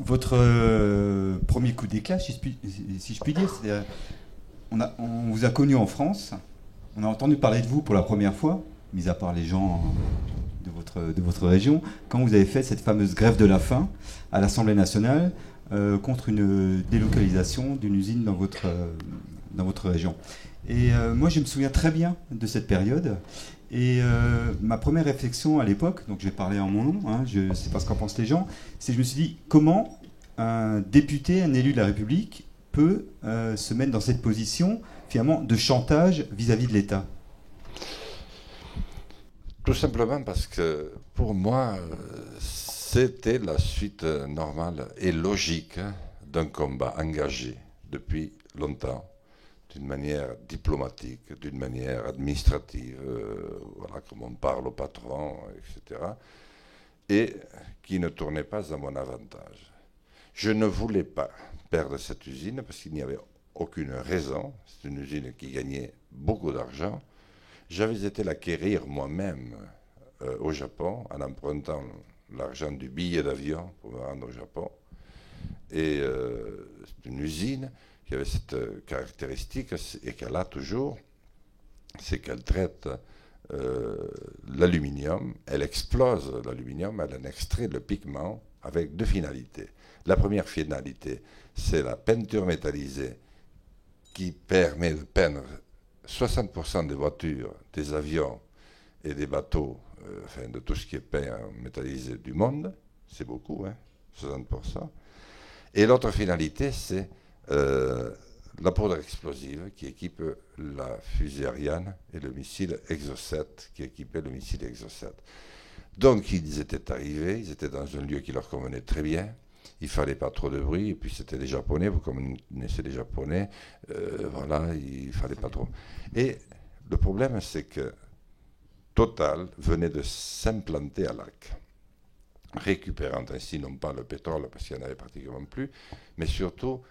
votre premier coup d'éclat, si je puis dire, c'est, on vous a connu en France, on a entendu parler de vous pour la première fois, mis à part les gens de votre région, quand vous avez fait cette fameuse grève de la faim à l'Assemblée nationale contre une délocalisation d'une usine dans votre région. Et moi, je me souviens très bien de cette période. Et ma première réflexion à l'époque, donc je vais parler en mon nom, hein, je ne sais pas ce qu'en pensent les gens, c'est que je me suis dit comment un député, un élu de la République peut se mettre dans cette position finalement de chantage vis-à-vis de l'État. Tout simplement parce que pour moi, c'était la suite normale et logique d'un combat engagé depuis longtemps, d'une manière diplomatique, d'une manière administrative, voilà, comme on parle au patron, etc., et qui ne tournait pas à mon avantage. Je ne voulais pas perdre cette usine parce qu'il n'y avait aucune raison. C'est une usine qui gagnait beaucoup d'argent. J'avais été l'acquérir moi-même au Japon en empruntant l'argent du billet d'avion pour me rendre au Japon. Et c'est une usine qui avait cette caractéristique et qu'elle a toujours, c'est qu'elle traite l'aluminium, elle explose l'aluminium, elle en extrait le pigment avec deux finalités. La première finalité, c'est la peinture métallisée qui permet de peindre 60% des voitures, des avions et des bateaux, enfin de tout ce qui est peint métallisé du monde, c'est beaucoup, hein, 60%. Et l'autre finalité, c'est la poudre explosive qui équipe la fusée Ariane et le missile Exocet qui équipait le missile Exocet. Donc ils étaient arrivés, ils étaient dans un lieu qui leur convenait très bien. Il ne fallait pas trop de bruit, et puis c'était des Japonais, vous connaissez les Japonais, voilà, il ne fallait pas trop. Et le problème, c'est que Total venait de s'implanter à Lac, récupérant ainsi non pas le pétrole, parce qu'il n'y en avait pratiquement plus, mais surtout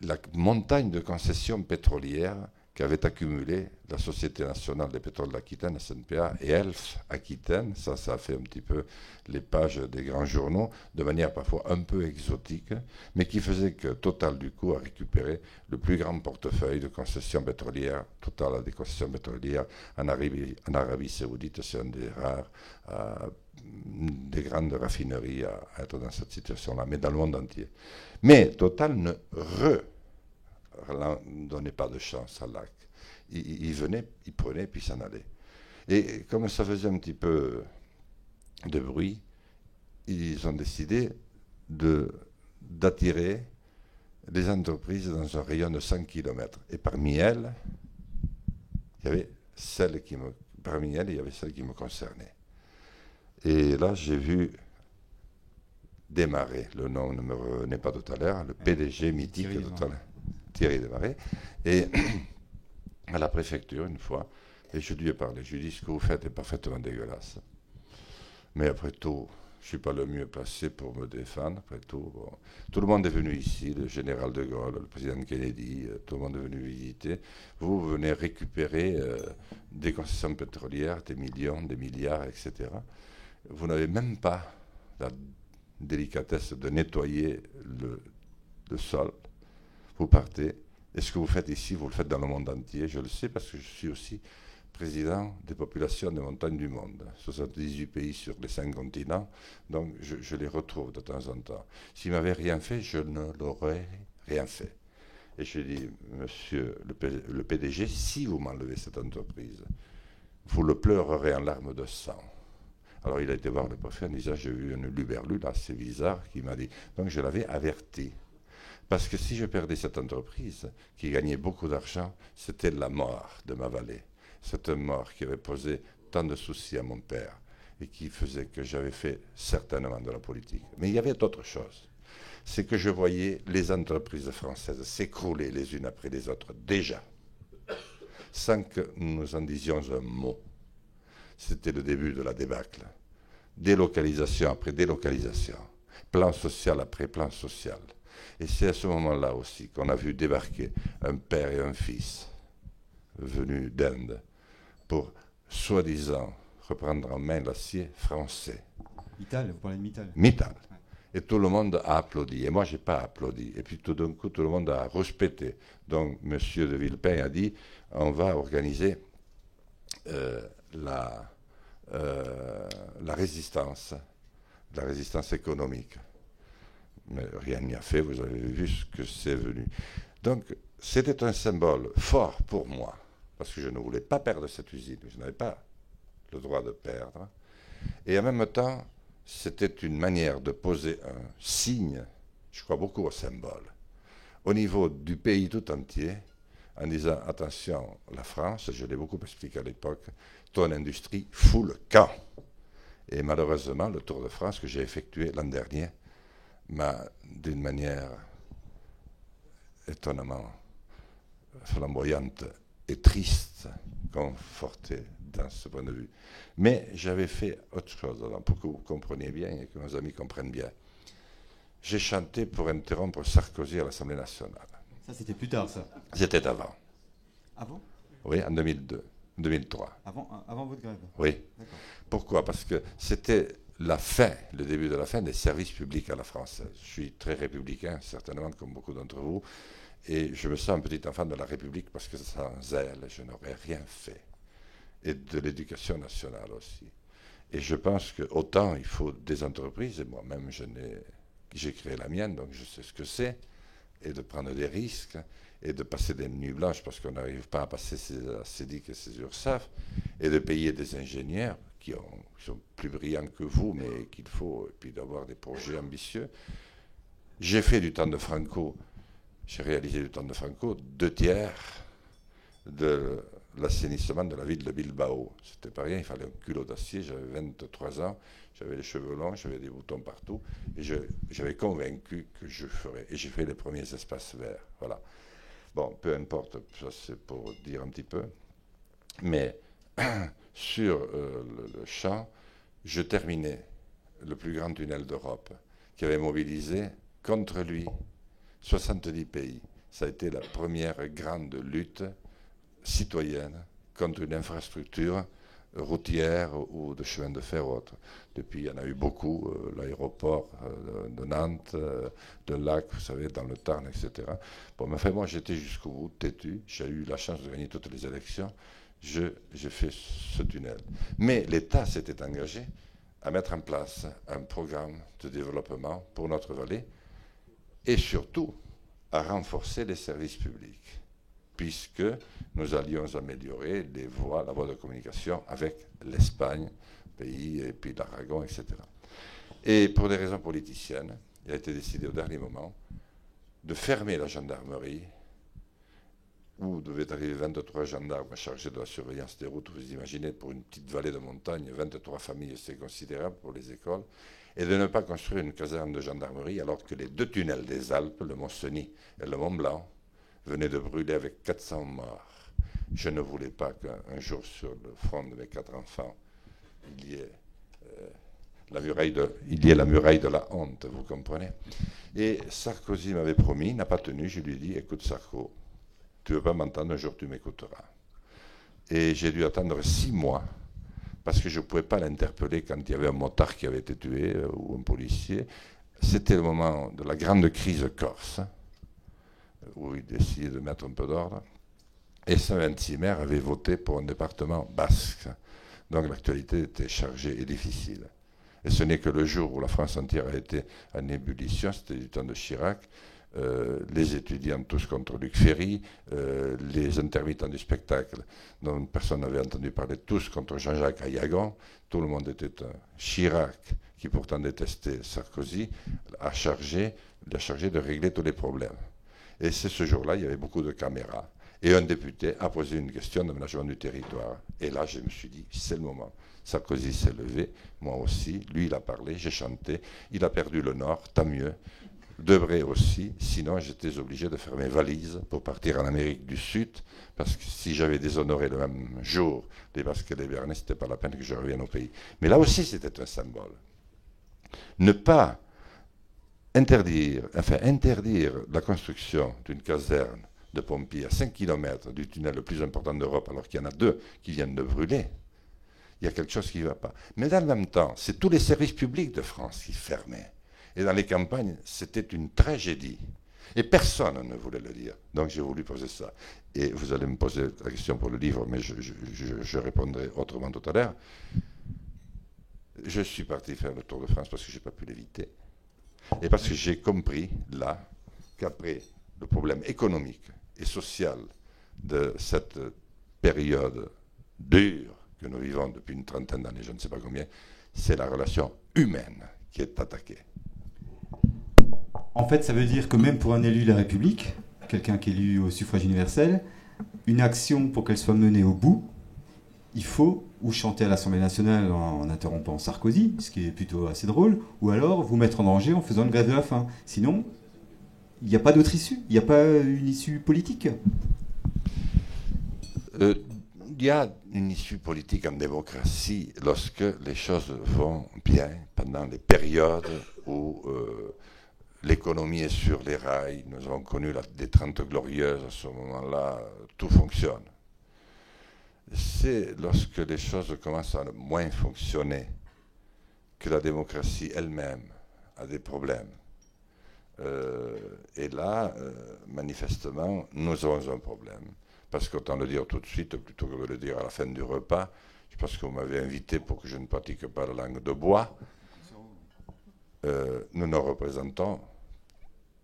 la montagne de concessions pétrolières qu'avait accumulé la Société nationale des pétroles d'Aquitaine, SNPA, et Elf Aquitaine. Ça a fait un petit peu les pages des grands journaux, de manière parfois un peu exotique, mais qui faisait que Total, du coup, a récupéré le plus grand portefeuille de concessions pétrolières. Total a des concessions pétrolières en Arabie Saoudite, c'est un des rares, des grandes raffineries à être dans cette situation-là, mais dans le monde entier. Mais Total ne donnait pas de chance à Lac. Il venait, il prenait, puis s'en allait. Et comme ça faisait un petit peu de bruit, ils ont décidé d'attirer les entreprises dans un rayon de 100 km. Et parmi elles, il y avait celle qui me concernait. Et là, j'ai vu Desmarais, le nom ne me revenait pas tout à l'heure, le PDG mythique de Total, Thierry Desmarais, et à la préfecture une fois, et je lui ai parlé. Je lui ai dit, ce que vous faites est parfaitement dégueulasse. Mais après tout, je ne suis pas le mieux placé pour me défendre. Après tout, bon. Tout le monde est venu ici, le général de Gaulle, le président Kennedy, tout le monde est venu visiter. Vous venez récupérer des concessions pétrolières, des millions, des milliards, etc. Vous n'avez même pas la délicatesse de nettoyer le sol. Vous partez. Et ce que vous faites ici, vous le faites dans le monde entier. Je le sais parce que je suis aussi président des populations des montagnes du monde. 78 pays sur les 5 continents. Donc je les retrouve de temps en temps. S'il ne m'avait rien fait, je ne l'aurais rien fait. Et je dis, monsieur le PDG, si vous m'enlevez cette entreprise, vous le pleurerez en larmes de sang. Alors il a été voir le préfet en disant, j'ai eu une luberlue, là, c'est bizarre, qui m'a dit. Donc je l'avais averti. Parce que si je perdais cette entreprise, qui gagnait beaucoup d'argent, c'était la mort de ma vallée. Cette mort qui avait posé tant de soucis à mon père et qui faisait que j'avais fait certainement de la politique. Mais il y avait d'autres choses. C'est que je voyais les entreprises françaises s'écrouler les unes après les autres, déjà, sans que nous en disions un mot. C'était le début de la débâcle. Délocalisation après délocalisation. Plan social après plan social. Et c'est à ce moment-là aussi qu'on a vu débarquer un père et un fils venus d'Inde pour, soi-disant, reprendre en main l'acier français. Mittal, vous parlez de Mittal. Mittal. Et tout le monde a applaudi. Et moi, je n'ai pas applaudi. Et puis tout d'un coup, tout le monde a respecté. Donc, M. de Villepin a dit, on va organiser la résistance économique. Mais rien n'y a fait, vous avez vu ce que c'est venu. Donc, c'était un symbole fort pour moi, parce que je ne voulais pas perdre cette usine, je n'avais pas le droit de perdre. Et en même temps, c'était une manière de poser un signe, je crois beaucoup au symbole, au niveau du pays tout entier, en disant, attention, la France, je l'ai beaucoup expliqué à l'époque, ton industrie fout le camp. Et malheureusement, le Tour de France que j'ai effectué l'an dernier m'a, d'une manière étonnamment flamboyante et triste, conforté dans ce point de vue. Mais j'avais fait autre chose, alors, pour que vous compreniez bien et que nos amis comprennent bien. J'ai chanté pour interrompre Sarkozy à l'Assemblée nationale. Ça, c'était plus tard, ça. C'était avant. Avant ? Oui, en 2002, 2003. Avant votre grève ? Oui. D'accord. Pourquoi ? Parce que c'était la fin, le début de la fin des services publics à la française. Je suis très républicain, certainement, comme beaucoup d'entre vous, et je me sens un petit enfant de la République parce que sans elle, je n'aurais rien fait. Et de l'éducation nationale aussi. Et je pense qu'autant il faut des entreprises, et moi-même j'ai créé la mienne, donc je sais ce que c'est, et de prendre des risques, et de passer des nuits blanches parce qu'on n'arrive pas à passer ses CEDIC et ses URSSAF, et de payer des ingénieurs qui sont plus brillants que vous, mais qu'il faut, et puis d'avoir des projets ambitieux. J'ai fait du temps de Franco, j'ai réalisé du temps de Franco 2/3 de l'assainissement de la ville de Bilbao. C'était pas rien, il fallait un culot d'acier, j'avais 23 ans, j'avais les cheveux longs, j'avais des boutons partout, et j'avais convaincu que je ferais. Et j'ai fait les premiers espaces verts, voilà. Bon, peu importe, ça c'est pour dire un petit peu. Mais sur le champ, je terminais le plus grand tunnel d'Europe, qui avait mobilisé contre lui 70 pays. Ça a été la première grande lutte citoyenne contre une infrastructure routière ou de chemin de fer ou autre. Depuis, il y en a eu beaucoup, l'aéroport de Nantes, de Lac, vous savez, dans le Tarn, etc. Bon, mais enfin, moi, j'étais jusqu'au bout, têtu. J'ai eu la chance de gagner toutes les élections. J'ai fait ce tunnel. Mais l'État s'était engagé à mettre en place un programme de développement pour notre vallée et surtout à renforcer les services publics, puisque nous allions améliorer les voies, la voie de communication avec l'Espagne, pays, et puis l'Aragon, etc. Et pour des raisons politiciennes, il a été décidé au dernier moment de fermer la gendarmerie, où devaient arriver 23 gendarmes chargés de la surveillance des routes. Vous imaginez, pour une petite vallée de montagne, 23 familles, c'est considérable pour les écoles, et de ne pas construire une caserne de gendarmerie, alors que les 2 tunnels des Alpes, le Mont-Cenis et le Mont-Blanc, venaient de brûler avec 400 morts. Je ne voulais pas qu'un jour, sur le front de mes 4 enfants, il y ait la muraille de la honte, vous comprenez. Et Sarkozy m'avait promis, il n'a pas tenu, je lui ai dit, écoute Sarko, tu ne veux pas m'entendre, un jour tu m'écouteras. Et j'ai dû attendre 6 mois, parce que je ne pouvais pas l'interpeller quand il y avait un motard qui avait été tué, ou un policier. C'était le moment de la grande crise corse, où il décidait de mettre un peu d'ordre. Et 126 maires avaient voté pour un département basque. Donc l'actualité était chargée et difficile. Et ce n'est que le jour où la France entière a été en ébullition, c'était du temps de Chirac, les étudiants tous contre Luc Ferry, les intermittents du spectacle dont personne n'avait entendu parler, tous contre Jean-Jacques Ayagon. Tout le monde était Chirac, qui pourtant détestait Sarkozy, l'a chargé de régler tous les problèmes. Et c'est ce jour-là, il y avait beaucoup de caméras. Et un député a posé une question d'aménagement du territoire. Et là, je me suis dit, c'est le moment. Sarkozy s'est levé, moi aussi. Lui, il a parlé, j'ai chanté. Il a perdu le Nord, tant mieux. Debré aussi, sinon j'étais obligé de faire mes valises pour partir en Amérique du Sud, parce que si j'avais déshonoré le même jour les Basques et les Béarnais, ce n'était pas la peine que je revienne au pays. Mais là aussi, c'était un symbole. Ne pas interdire la construction d'une caserne de pompiers à 5 km du tunnel le plus important d'Europe, alors qu'il y en a 2 qui viennent de brûler, il y a quelque chose qui ne va pas. Mais dans le même temps, c'est tous les services publics de France qui fermaient. Et dans les campagnes, c'était une tragédie. Et personne ne voulait le dire. Donc j'ai voulu poser ça. Et vous allez me poser la question pour le livre, mais je répondrai autrement tout à l'heure. Je suis parti faire le Tour de France parce que je n'ai pas pu l'éviter. Et parce que j'ai compris, là, qu'après le problème économique et social de cette période dure que nous vivons depuis une trentaine d'années, je ne sais pas combien, c'est la relation humaine qui est attaquée. En fait, ça veut dire que même pour un élu de la République, quelqu'un qui est élu au suffrage universel, une action, pour qu'elle soit menée au bout, il faut ou chanter à l'Assemblée nationale en interrompant Sarkozy, ce qui est plutôt assez drôle, ou alors vous mettre en danger en faisant une grève de la faim. Sinon, il n'y a pas d'autre issue, il n'y a pas une issue politique. Il y a une issue politique en démocratie lorsque les choses vont bien pendant les périodes où l'économie est sur les rails. Nous avons connu les 30 glorieuses, à ce moment-là, tout fonctionne. C'est lorsque les choses commencent à moins fonctionner que la démocratie elle-même a des problèmes. Et là, manifestement, nous avons un problème. Parce qu'autant le dire tout de suite, plutôt que de le dire à la fin du repas, je pense que vous m'avez invité pour que je ne pratique pas la langue de bois, nous ne représentons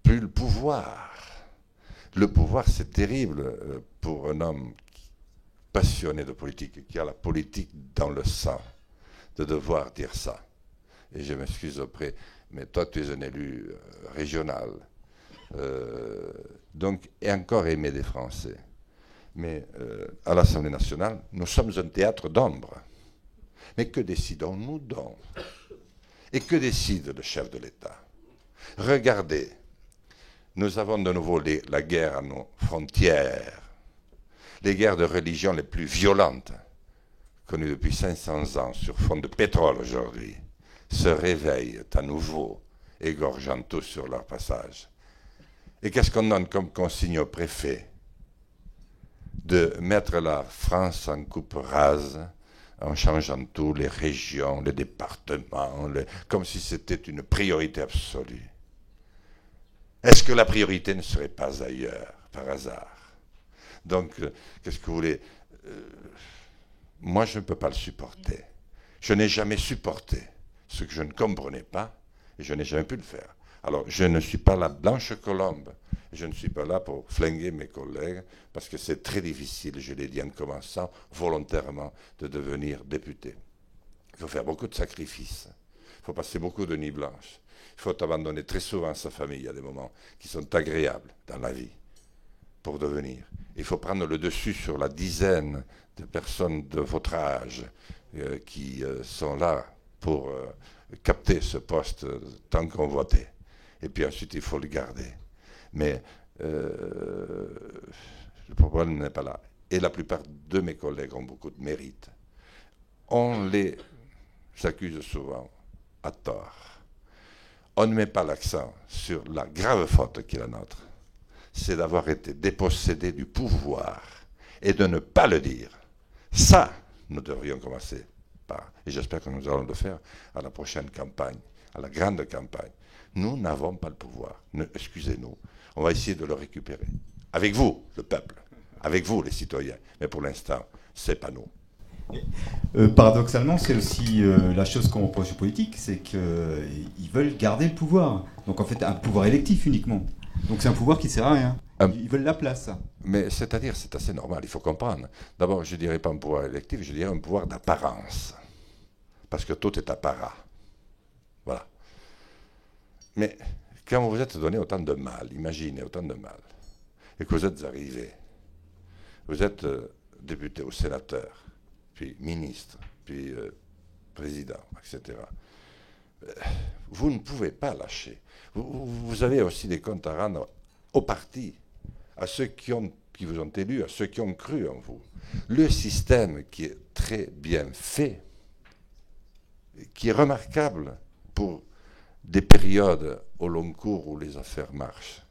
plus le pouvoir. Le pouvoir, c'est terrible pour un homme passionné de politique, qui a la politique dans le sang, de devoir dire ça. Et je m'excuse auprès, mais toi tu es un élu régional, donc, et encore aimé des Français. Mais à l'Assemblée nationale, nous sommes un théâtre d'ombre. Mais que décidons-nous donc? Et que décide le chef de l'État? Regardez, nous avons de nouveau la guerre à nos frontières, les guerres de religion les plus violentes, connues depuis 500 ans sur fond de pétrole aujourd'hui, se réveillent à nouveau, égorgeant tous sur leur passage. Et qu'est-ce qu'on donne comme consigne au préfet? De mettre la France en coupe rase, en changeant tout, les régions, les départements, comme si c'était une priorité absolue. Est-ce que la priorité ne serait pas ailleurs, par hasard? Donc, qu'est-ce que vous voulez? Moi, je ne peux pas le supporter. Je n'ai jamais supporté ce que je ne comprenais pas, et je n'ai jamais pu le faire. Alors, je ne suis pas la blanche colombe. Je ne suis pas là pour flinguer mes collègues, parce que c'est très difficile, je l'ai dit en commençant, volontairement, de devenir député. Il faut faire beaucoup de sacrifices. Il faut passer beaucoup de nuits blanches. Il faut abandonner très souvent sa famille à des moments qui sont agréables dans la vie pour devenir. Il faut prendre le dessus sur la dizaine de personnes de votre âge qui sont là pour capter ce poste tant convoité. Et puis ensuite, il faut le garder. Mais le problème n'est pas là. Et la plupart de mes collègues ont beaucoup de mérite. On les accuse souvent à tort. On ne met pas l'accent sur la grave faute qui est la nôtre. C'est d'avoir été dépossédé du pouvoir et de ne pas le dire. Ça, nous devrions commencer par, et j'espère que nous allons le faire à la prochaine campagne, à la grande campagne. Nous n'avons pas le pouvoir. Excusez-nous. On va essayer de le récupérer. Avec vous, le peuple. Avec vous, les citoyens. Mais pour l'instant, c'est pas nous. Paradoxalement, c'est aussi la chose qu'on reproche aux politiques, c'est qu'ils veulent garder le pouvoir. Donc en fait, un pouvoir électif uniquement. Donc c'est un pouvoir qui ne sert à rien. Ils veulent la place. Mais c'est-à-dire, c'est assez normal, il faut comprendre. D'abord, je ne dirais pas un pouvoir électif, je dirais un pouvoir d'apparence. Parce que tout est apparat. Voilà. Mais quand vous vous êtes donné autant de mal, imaginez autant de mal, et que vous êtes arrivé, vous êtes député ou sénateur, puis ministre, puis président, etc. Vous ne pouvez pas lâcher. Vous avez aussi des comptes à rendre au parti, à ceux qui vous ont élus, à ceux qui ont cru en vous. Le système qui est très bien fait, qui est remarquable pour des périodes au long cours où les affaires marchent,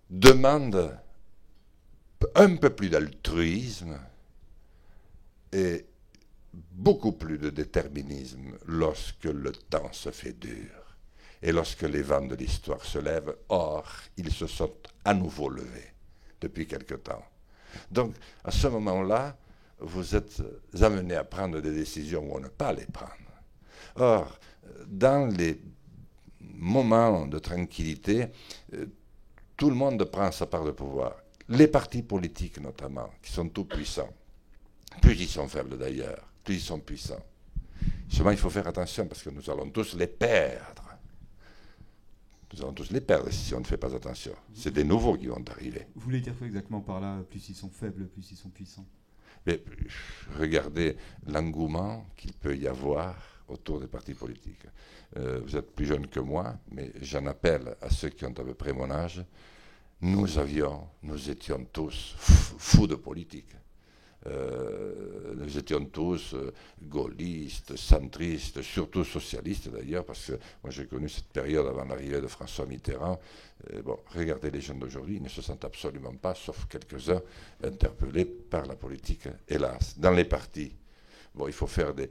demande un peu plus d'altruisme et beaucoup plus de déterminisme lorsque le temps se fait dur. Et lorsque les vents de l'histoire se lèvent, or, ils se sont à nouveau levés depuis quelque temps. Donc, à ce moment-là, vous êtes amené à prendre des décisions ou à ne pas les prendre. Or, dans les moments de tranquillité, tout le monde prend sa part de pouvoir. Les partis politiques, notamment, qui sont tout puissants, plus ils sont faibles d'ailleurs, plus ils sont puissants. Seulement, il faut faire attention parce que nous allons tous les perdre. Nous allons tous les perdre si on ne fait pas attention. C'est des nouveaux qui vont arriver. Vous voulez dire quoi exactement par là? Plus ils sont faibles, plus ils sont puissants. Mais regardez l'engouement qu'il peut y avoir autour des partis politiques. Vous êtes plus jeune que moi, mais j'en appelle à ceux qui ont à peu près mon âge. Nous étions tous fous de politique. Nous étions tous gaullistes, centristes, surtout socialistes d'ailleurs, parce que moi j'ai connu cette période avant l'arrivée de François Mitterrand. Bon, regardez les jeunes d'aujourd'hui, ils ne se sentent absolument pas, sauf quelques-uns, interpellés par la politique, hélas. Dans les partis, bon, il faut faire des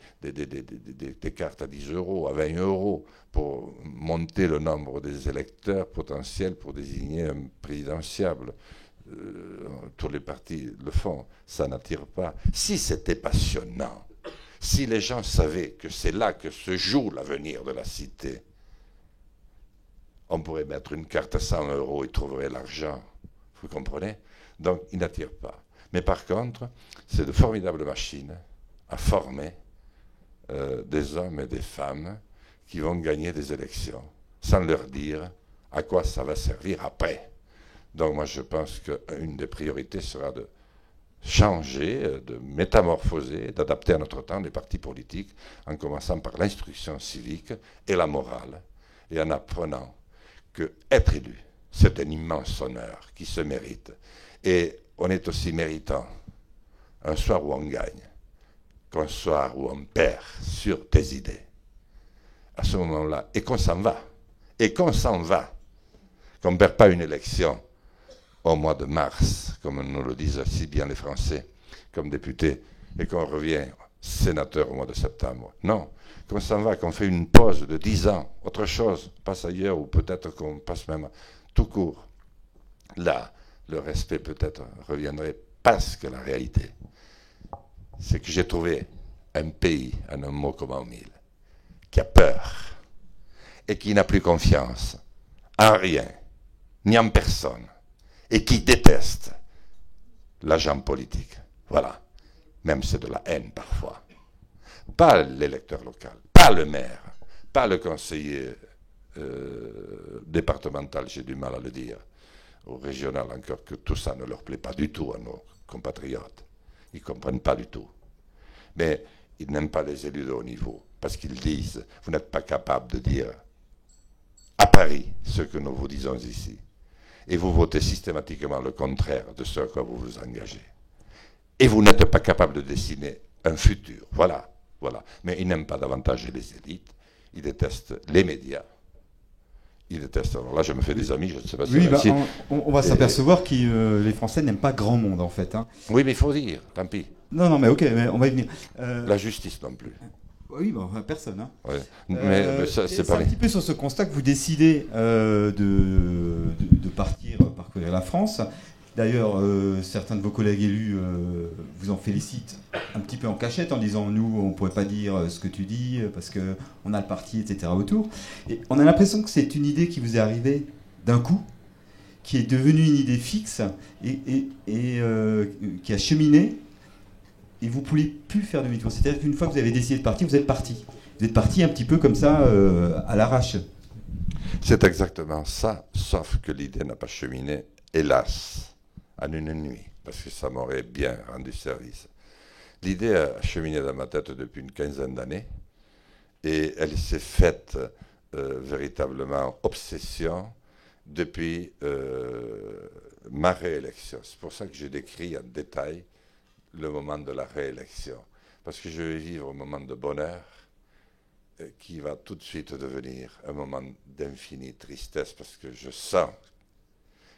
cartes à 10 euros, à 20 euros pour monter le nombre des électeurs potentiels pour désigner un présidentiable. Tous les partis le font, ça n'attire pas. Si c'était passionnant, si les gens savaient que c'est là que se joue l'avenir de la cité, on pourrait mettre une carte à 100 euros et trouverait l'argent. Vous comprenez? Donc, il n'attire pas. Mais par contre, c'est de formidables machines à former des hommes et des femmes qui vont gagner des élections, sans leur dire à quoi ça va servir après. Donc moi je pense qu'une des priorités sera de changer, de métamorphoser, d'adapter à notre temps les partis politiques, en commençant par l'instruction civique et la morale, et en apprenant que être élu, c'est un immense honneur qui se mérite. Et on est aussi méritant un soir où on gagne, qu'un soir où on perd sur des idées. À ce moment-là, et qu'on s'en va, qu'on ne perd pas une élection au mois de mars, comme nous le disent si bien les Français, comme députés, et qu'on revient sénateur au mois de septembre. Non, qu'on s'en va, qu'on fait une pause de 10 ans, autre chose, passe ailleurs, ou peut-être qu'on passe même tout court. Là, le respect peut-être reviendrait, parce que la réalité, c'est que j'ai trouvé un pays, en un mot comme en mille, qui a peur, et qui n'a plus confiance en rien, ni en personne, et qui déteste l'agent politique. Voilà. Même c'est de la haine parfois. Pas l'électeur local, pas le maire, pas le conseiller départemental, j'ai du mal à le dire, ou régional encore, que tout ça ne leur plaît pas du tout à nos compatriotes. Ils ne comprennent pas du tout. Mais ils n'aiment pas les élus de haut niveau, parce qu'ils disent, vous n'êtes pas capable de dire à Paris ce que nous vous disons ici. Et vous votez systématiquement le contraire de ce à quoi vous vous engagez. Et vous n'êtes pas capable de dessiner un futur. Voilà, voilà. Mais ils n'aiment pas davantage les élites, ils détestent les médias. Ils détestent. Alors là, je me fais des amis, je ne sais pas si oui, on va s'apercevoir que les Français n'aiment pas grand monde, en fait. Hein. Oui, mais il faut dire, tant pis. Non, mais ok, mais on va y venir. La justice non plus. Oui, bon, personne. Hein. Ouais. Mais ça, c'est un petit peu sur ce constat que vous décidez de parcourir la France. D'ailleurs, certains de vos collègues élus vous en félicitent un petit peu en cachette en disant nous, on ne pourrait pas dire ce que tu dis parce qu'on a le parti, etc. autour. Et on a l'impression que c'est une idée qui vous est arrivée d'un coup, qui est devenue une idée fixe et qui a cheminé. Et vous ne pouvez plus faire demi-tour. C'est-à-dire qu'une fois que vous avez décidé de partir, vous êtes parti. Vous êtes parti un petit peu comme ça, à l'arrache. C'est exactement ça, sauf que l'idée n'a pas cheminé, hélas, en une nuit, parce que ça m'aurait bien rendu service. L'idée a cheminé dans ma tête depuis une quinzaine d'années, et elle s'est faite véritablement obsession depuis ma réélection. C'est pour ça que j'ai décrit en détail le moment de la réélection, parce que je vais vivre un moment de bonheur qui va tout de suite devenir un moment d'infinie tristesse, parce que je sens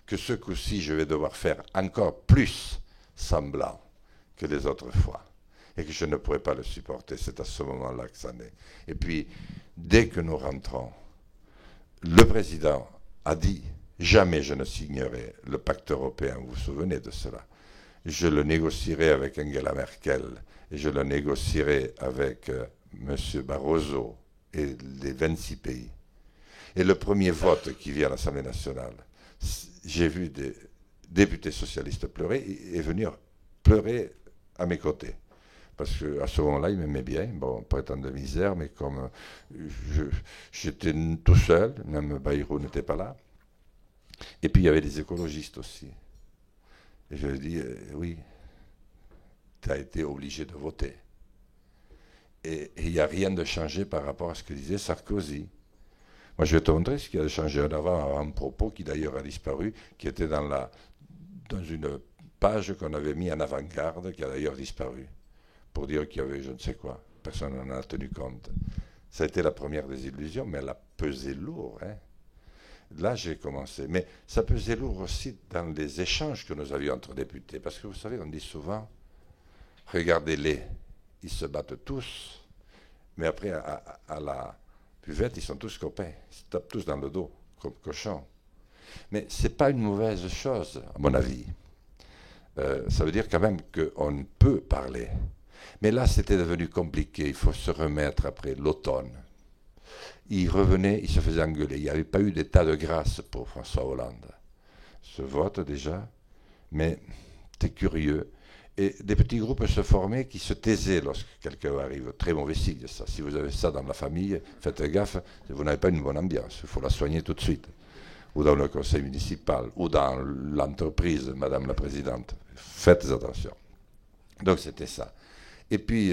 que ce coup-ci, je vais devoir faire encore plus semblant que les autres fois, et que je ne pourrai pas le supporter. C'est à ce moment-là que ça naît. Et puis, dès que nous rentrons le président a dit « Jamais je ne signerai le pacte européen », vous vous souvenez de cela. Je le négocierai avec Angela Merkel et je le négocierai avec M. Barroso et les 26 pays. Et le premier vote qui vient à l'Assemblée nationale, j'ai vu des députés socialistes pleurer et venir pleurer à mes côtés. Parce qu'à ce moment-là, ils m'aimaient bien, bon, pas étant de misère, mais comme j'étais tout seul, même Bayrou n'était pas là. Et puis il y avait des écologistes aussi. Et je lui ai dit, oui, tu as été obligé de voter. Et il n'y a rien de changé par rapport à ce que disait Sarkozy. Moi, je vais te montrer ce qui a changé en avant un propos qui d'ailleurs a disparu, qui était dans une page qu'on avait mis en avant-garde, qui a d'ailleurs disparu, pour dire qu'il y avait je ne sais quoi. Personne n'en a tenu compte. Ça a été la première des illusions, mais elle a pesé lourd. Hein. Là, j'ai commencé. Mais ça pesait lourd aussi dans les échanges que nous avions entre députés. Parce que vous savez, on dit souvent, regardez-les, ils se battent tous, mais après, à la buvette, ils sont tous copains. Ils se tapent tous dans le dos, comme cochons. Mais ce n'est pas une mauvaise chose, à mon avis. Ça veut dire quand même qu'on peut parler. Mais là, c'était devenu compliqué. Il faut se remettre après l'automne. Il revenait, il se faisait engueuler. Il n'y avait pas eu d'état de grâce pour François Hollande. Ce vote déjà, mais c'est curieux. Et des petits groupes se formaient qui se taisaient lorsque quelqu'un arrive. Très mauvais signe, ça. Si vous avez ça dans la famille, faites gaffe, vous n'avez pas une bonne ambiance. Il faut la soigner tout de suite. Ou dans le conseil municipal, ou dans l'entreprise, Madame la Présidente. Faites attention. Donc c'était ça. Et puis,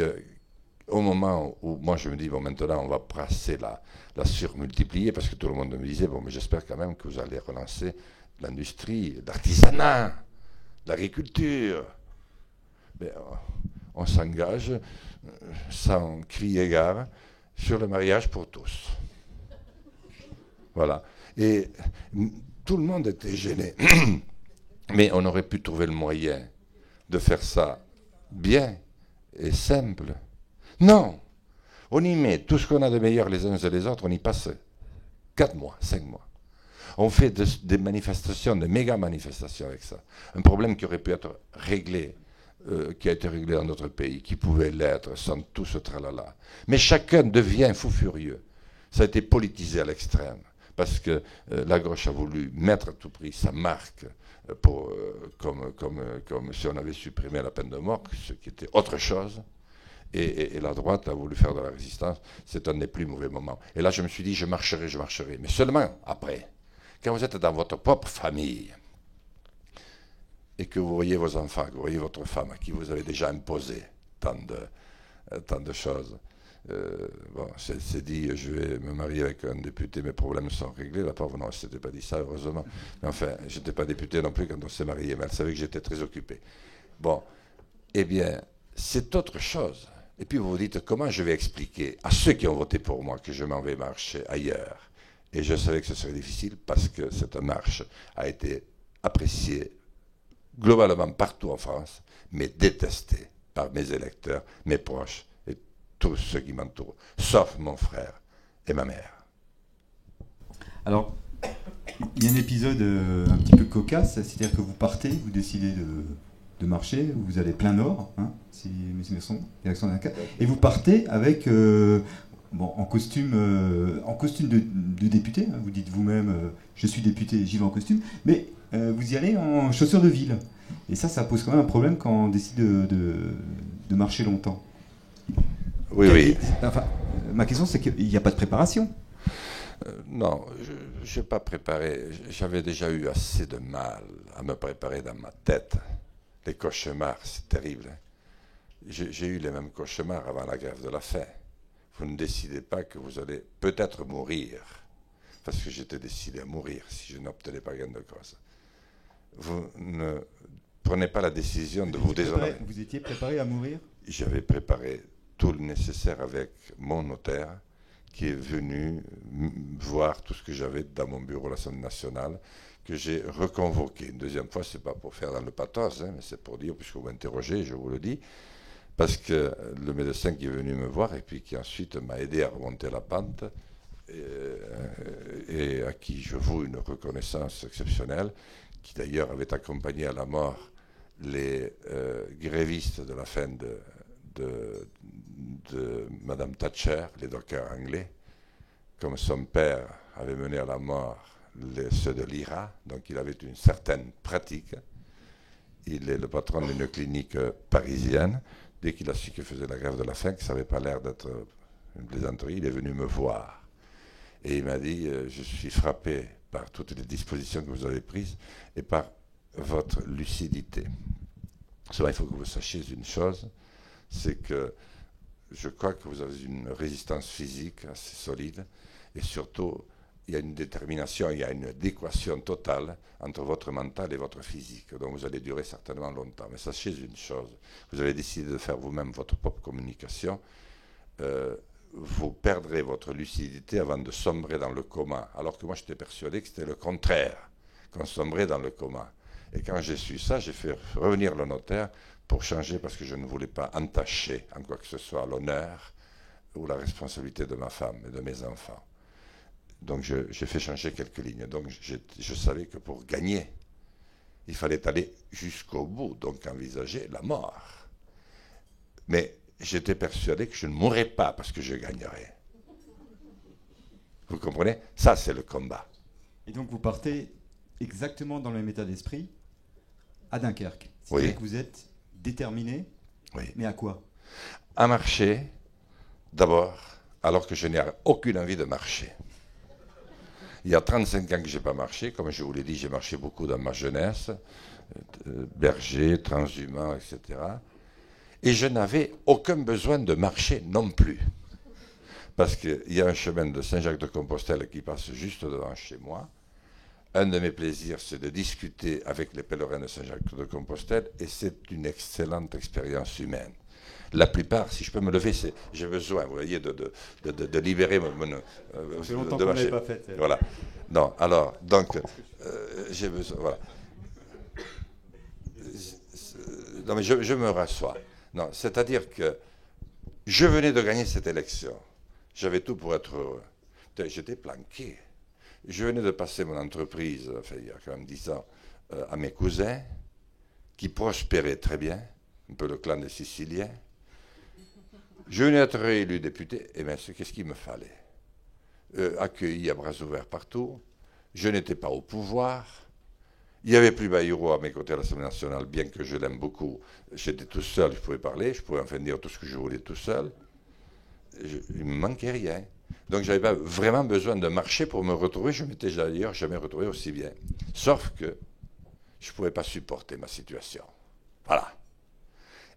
au moment où moi je me dis, bon, maintenant on va passer la surmultiplier, parce que tout le monde me disait, bon, mais j'espère quand même que vous allez relancer l'industrie, l'artisanat, l'agriculture. Mais on s'engage sans crier gare sur le mariage pour tous. Voilà. Et tout le monde était gêné. Mais on aurait pu trouver le moyen de faire ça bien et simple. Non, on y met tout ce qu'on a de meilleur les uns et les autres, on y passe 4 mois, 5 mois. On fait des manifestations, des méga-manifestations avec ça. Un problème qui aurait pu être réglé, qui a été réglé dans notre pays, qui pouvait l'être sans tout ce tralala. Mais chacun devient fou furieux. Ça a été politisé à l'extrême, parce que la gauche a voulu mettre à tout prix sa marque, comme si on avait supprimé la peine de mort, ce qui était autre chose. Et la droite a voulu faire de la résistance. C'est un des plus mauvais moments. Et là, je me suis dit, je marcherai. Mais seulement après. Quand vous êtes dans votre propre famille, et que vous voyez vos enfants, que vous voyez votre femme, à qui vous avez déjà imposé tant de choses. Bon, c'est dit, je vais me marier avec un député, mes problèmes sont réglés. La pauvre, non, elle ne s'était pas dit ça, heureusement. Mais enfin, je n'étais pas député non plus quand on s'est marié, mais elle savait que j'étais très occupé. Bon, eh bien, c'est autre chose. Et puis vous vous dites, comment je vais expliquer à ceux qui ont voté pour moi que je m'en vais marcher ailleurs? Et je savais que ce serait difficile parce que cette marche a été appréciée globalement partout en France, mais détestée par mes électeurs, mes proches et tous ceux qui m'entourent, sauf mon frère et ma mère. Alors, il y a un épisode un petit peu cocasse, c'est-à-dire que vous partez, vous décidez de marcher, vous allez plein nord, hein, si mes souvenirs sont direction d'un cas, et vous partez avec, en costume de député, hein, vous dites vous-même, je suis député, j'y vais en costume, mais vous y allez en chaussures de ville. Et ça pose quand même un problème quand on décide de marcher longtemps. Oui. Enfin, ma question, c'est qu'il n'y a pas de préparation. Non, je n'ai pas préparé. J'avais déjà eu assez de mal à me préparer dans ma tête. Les cauchemars, c'est terrible. J'ai eu les mêmes cauchemars avant la grève de la faim. Vous ne décidez pas que vous allez peut-être mourir, parce que j'étais décidé à mourir si je n'obtenais pas gain de cause. Vous ne prenez pas la décision de vous déshonorer. Vous étiez préparé à mourir ? J'avais préparé tout le nécessaire avec mon notaire, qui est venu voir tout ce que j'avais dans mon bureau à l'Assemblée nationale, que j'ai reconvoqué. Une deuxième fois, ce n'est pas pour faire dans le pathos, hein, mais c'est pour dire, puisque vous m'interrogez, je vous le dis, parce que le médecin qui est venu me voir et puis qui ensuite m'a aidé à remonter la pente et à qui je voue une reconnaissance exceptionnelle, qui d'ailleurs avait accompagné à la mort les grévistes de la fin de Madame Thatcher, les dockers anglais, comme son père avait mené à la mort ceux de l'IRA, donc il avait une certaine pratique. Il est le patron d'une clinique parisienne. Dès qu'il a su que faisait la grève de la faim, que ça n'avait pas l'air d'être une plaisanterie, il est venu me voir. Et il m'a dit, je suis frappé par toutes les dispositions que vous avez prises et par votre lucidité. Seulement, il faut que vous sachiez une chose, c'est que je crois que vous avez une résistance physique assez solide et surtout, il y a une détermination, il y a une adéquation totale entre votre mental et votre physique, donc vous allez durer certainement longtemps. Mais sachez une chose, vous avez décidé de faire vous-même votre propre communication, vous perdrez votre lucidité avant de sombrer dans le coma, alors que moi j'étais persuadé que c'était le contraire, qu'on sombrait dans le coma. Et quand j'ai su ça, j'ai fait revenir le notaire pour changer, parce que je ne voulais pas entacher en quoi que ce soit l'honneur ou la responsabilité de ma femme et de mes enfants. Donc j'ai fait changer quelques lignes. Donc je savais que pour gagner, il fallait aller jusqu'au bout, donc envisager la mort. Mais j'étais persuadé que je ne mourrais pas parce que je gagnerais. Vous comprenez? Ça, c'est le combat. Et donc vous partez exactement dans le même état d'esprit à Dunkerque. Oui. C'est-à-dire que vous êtes déterminé, Oui. Mais à quoi? À marcher, d'abord, alors que je n'ai aucune envie de marcher. Il y a 35 ans que je n'ai pas marché. Comme je vous l'ai dit, j'ai marché beaucoup dans ma jeunesse, berger, transhumant, etc. Et je n'avais aucun besoin de marcher non plus. Parce qu'il y a un chemin de Saint-Jacques-de-Compostelle qui passe juste devant chez moi. Un de mes plaisirs, c'est de discuter avec les pèlerins de Saint-Jacques-de-Compostelle, et c'est une excellente expérience humaine. La plupart, si je peux me lever, j'ai besoin, vous voyez, de libérer mon... Ça fait longtemps qu'on ne l'avait pas fait. Voilà. Non, alors, donc, j'ai besoin... Voilà. Non, mais je me rassois. Non, c'est-à-dire que je venais de gagner cette élection. J'avais tout pour être heureux. J'étais planqué. Je venais de passer mon entreprise, enfin, il y a quand même 10 ans, à mes cousins, qui prospéraient très bien, un peu le clan des Siciliens. Je venais d'être réélu député, et bien qu'est-ce qu'il me fallait? Accueilli à bras ouverts partout, je n'étais pas au pouvoir, il n'y avait plus Bayrou à mes côtés à l'Assemblée nationale, bien que je l'aime beaucoup, j'étais tout seul, je pouvais parler, je pouvais enfin dire tout ce que je voulais tout seul, il ne me manquait rien. Donc je n'avais pas vraiment besoin de marcher pour me retrouver, je ne m'étais d'ailleurs jamais retrouvé aussi bien. Sauf que je ne pouvais pas supporter ma situation. Voilà.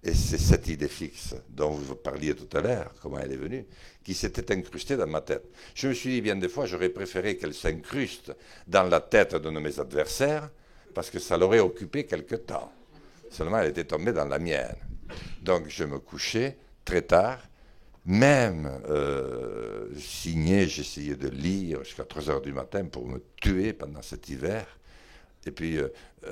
Et c'est cette idée fixe dont vous parliez tout à l'heure, comment elle est venue, qui s'était incrustée dans ma tête. Je me suis dit bien des fois, j'aurais préféré qu'elle s'incruste dans la tête d'un de mes adversaires, parce que ça l'aurait occupé quelque temps. Seulement, elle était tombée dans la mienne. Donc je me couchais très tard, même signé, j'essayais de lire jusqu'à 3 heures du matin pour me tuer pendant cet hiver. Et puis,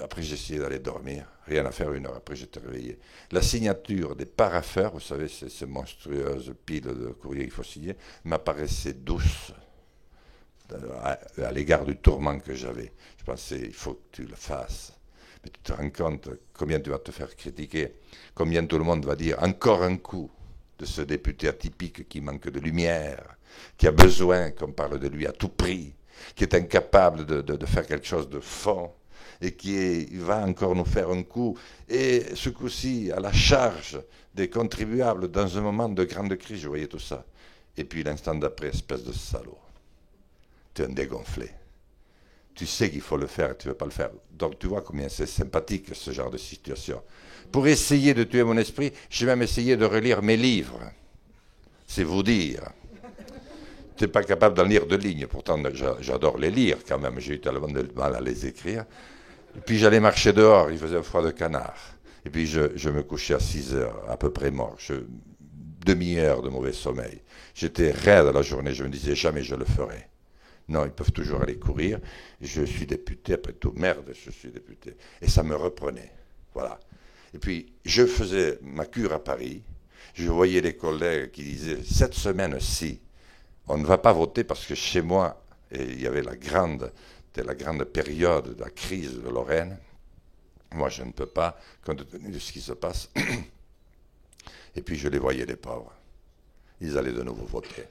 après, j'essayais d'aller dormir. Rien à faire, 1 heure après, j'étais réveillé. La signature des parapheurs, vous savez, ces monstrueuses piles de courrier qu'il faut signer, m'apparaissait douce à l'égard du tourment que j'avais. Je pensais, il faut que tu le fasses. Mais tu te rends compte combien tu vas te faire critiquer, combien tout le monde va dire encore un coup de ce député atypique qui manque de lumière, qui a besoin qu'on parle de lui à tout prix, qui est incapable de faire quelque chose de fond, et qui va encore nous faire un coup, et ce coup-ci à la charge des contribuables dans un moment de grande crise, je voyais tout ça. Et puis l'instant d'après, espèce de salaud, tu es un dégonflé. Tu sais qu'il faut le faire et tu ne veux pas le faire. Donc tu vois combien c'est sympathique ce genre de situation. Pour essayer de tuer mon esprit, j'ai même essayé de relire mes livres. C'est vous dire. Tu n'es pas capable d'en lire 2 lignes. Pourtant, j'adore les lire quand même. J'ai eu tellement de mal à les écrire. Et puis j'allais marcher dehors. Il faisait un froid de canard. Et puis je me couchais à 6 heures, à peu près mort. Demi-heure de mauvais sommeil. J'étais raide la journée. Je me disais jamais je le ferai. Non, ils peuvent toujours aller courir. Je suis député, après tout. Merde, je suis député. Et ça me reprenait. Voilà. Et puis, je faisais ma cure à Paris. Je voyais les collègues qui disaient, cette semaine-ci, On ne va pas voter parce que chez moi, et il y avait la grande période de la crise de Lorraine. Moi, je ne peux pas, compte tenu de ce qui se passe. Et puis, je les voyais, les pauvres. Ils allaient de nouveau voter.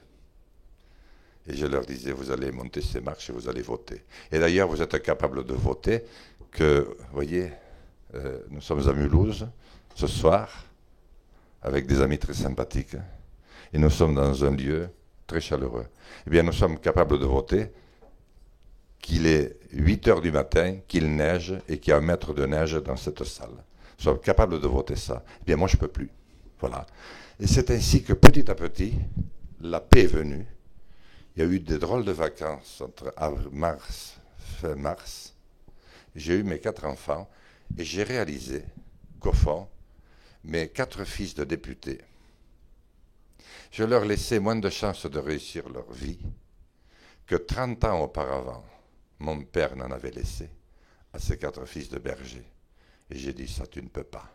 Et je leur disais, vous allez monter ces marches et vous allez voter. Et d'ailleurs, vous êtes capables de voter que, vous voyez, nous sommes à Mulhouse ce soir, avec des amis très sympathiques, et nous sommes dans un lieu très chaleureux. Eh bien, nous sommes capables de voter qu'il est 8 heures du matin, qu'il neige et qu'il y a 1 mètre de neige dans cette salle. Nous sommes capables de voter ça. Eh bien, moi, je ne peux plus. Voilà. Et c'est ainsi que petit à petit, la paix est venue. Il y a eu des drôles de vacances entre fin mars. J'ai eu mes 4 enfants et j'ai réalisé qu'au fond, mes 4 fils de députés, je leur laissais moins de chances de réussir leur vie que 30 ans auparavant, mon père n'en avait laissé à ses 4 fils de berger. Et j'ai dit, ça tu ne peux pas.